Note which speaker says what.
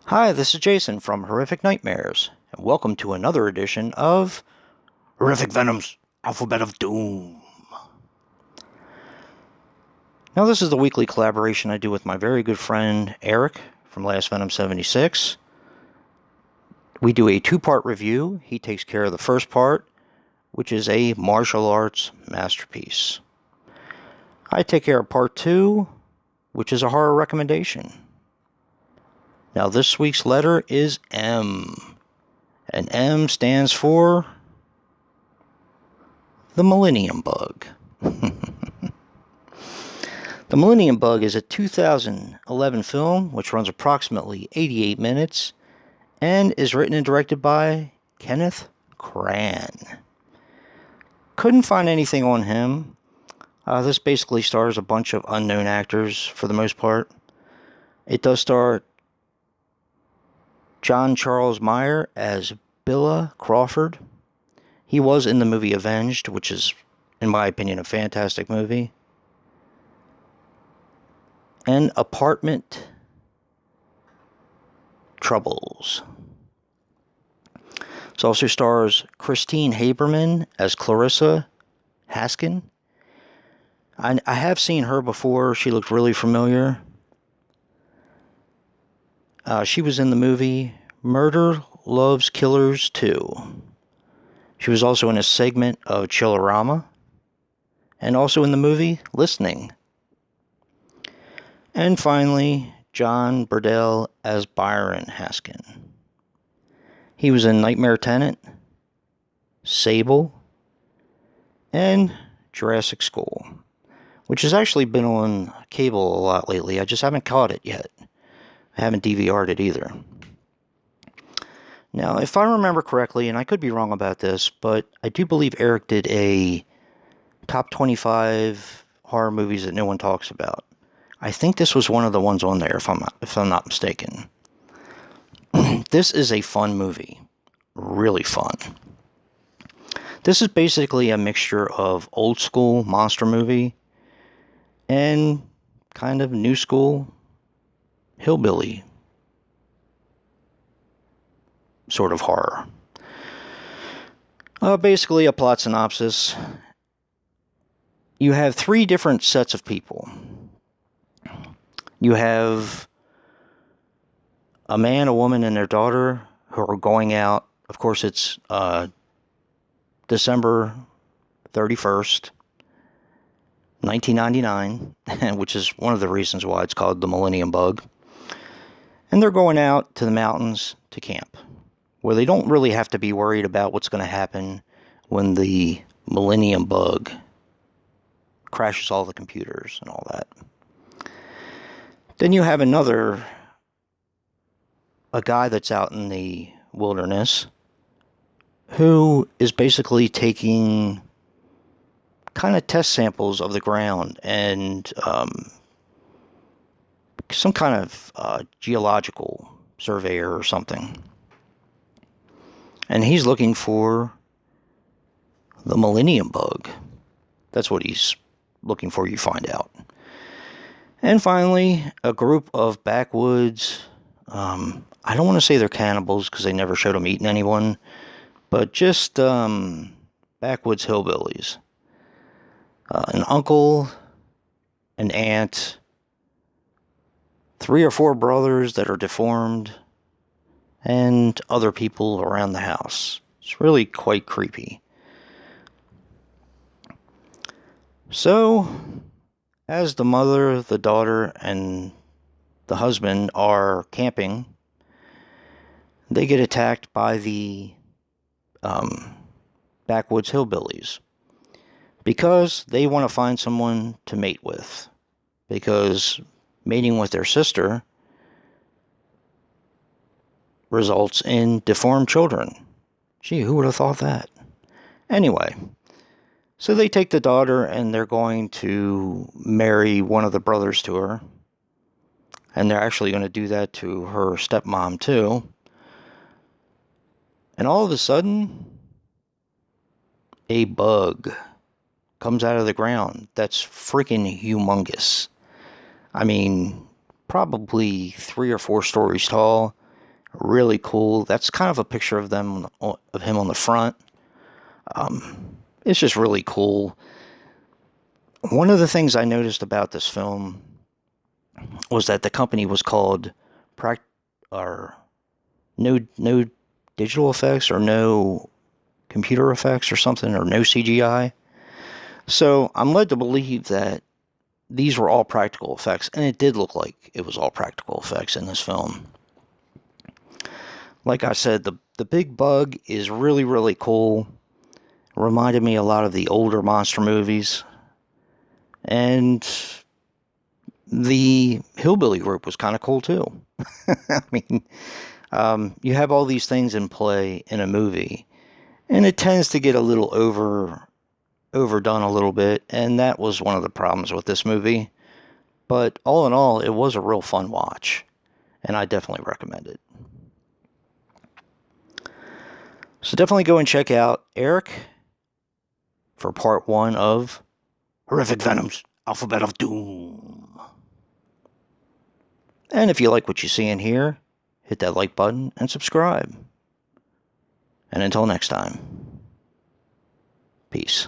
Speaker 1: Hi, this is Jason from Horrific Nightmares, and welcome to another edition of Horrific Venoms Alphabet of Doom. Now, this is the weekly collaboration I do with my very good friend Eric from Last Venom 76. We do a two-part review. He takes care of the first part, which is a martial arts masterpiece. I take care of part two, which is a horror recommendation. Now, this week's letter is M, and M stands for the Millennium Bug. The Millennium Bug is a 2011 film which runs approximately 88 minutes and is written and directed by Kenneth Cran. Couldn't find anything on him. This basically stars a bunch of unknown actors for the most part. It does star John Charles Meyer as Billa Crawford. He was in the movie Avenged, which is, in my opinion, a fantastic movie. And Apartment Troubles. It also stars Christine Haberman as Clarissa Haskin. I have seen her before. She looked really familiar. She was in the movie Murder Loves Killers 2. She was also in a segment of Chillerama, and also in the movie Listening. And finally, John Burdell as Byron Haskin. He was in Nightmare Tenant, Sable, and Jurassic School, which has actually been on cable a lot lately. I just haven't caught it yet. I haven't DVR'd it either. Now, if I remember correctly, and I could be wrong about this, but I do believe Eric did a top 25 horror movies that no one talks about. I think this was one of the ones on there, if I'm not mistaken. This is a fun movie. Really fun. This is basically a mixture of old school monster movie and kind of new school hillbilly sort of horror. Basically, a plot synopsis. You have three different sets of people. You have a man, a woman, and their daughter who are going out. Of course, it's December 31st, 1999, which is one of the reasons why it's called the Millennium Bug. And they're going out to the mountains to camp, where they don't really have to be worried about what's going to happen when the Millennium Bug crashes all the computers and all that. Then you have a guy that's out in the wilderness who is basically taking kind of test samples of the ground and some kind of geological surveyor or something. And he's looking for the Millennium Bug. That's what he's looking for, you find out. And finally, a group of backwoods, I don't want to say they're cannibals because they never showed them eating anyone, but just backwoods hillbillies. An uncle, an aunt, 3 or 4 brothers that are deformed, and other people around the house. It's really quite creepy. So, as the mother, the daughter, and the husband are camping, they get attacked by the backwoods hillbillies because they want to find someone to mate with, because mating with their sister results in deformed children. Gee, who would have thought that? Anyway, so they take the daughter and they're going to marry one of the brothers to her. And they're actually going to do that to her stepmom too. And all of a sudden, a bug comes out of the ground that's freaking humongous. I mean, probably 3 or 4 stories tall. Really cool. That's kind of a picture of him on the front. It's just really cool. One of the things I noticed about this film was that the company was called or no digital effects or no computer effects or something, or no CGI. So I'm led to believe that these were all practical effects, and it did look like it was all practical effects in this film. Like I said, the big bug is really, really cool. Reminded me a lot of the older monster movies. And the hillbilly group was kind of cool too. I mean, you have all these things in play in a movie, and it tends to get a little overdone a little bit, and that was one of the problems with this movie. But all in all, it was a real fun watch, and I definitely recommend it. So definitely go and check out Eric for part 1 of Horrific Venoms, Alphabet of Doom. And if you like what you see in here, hit that like button and subscribe. And until next time, peace.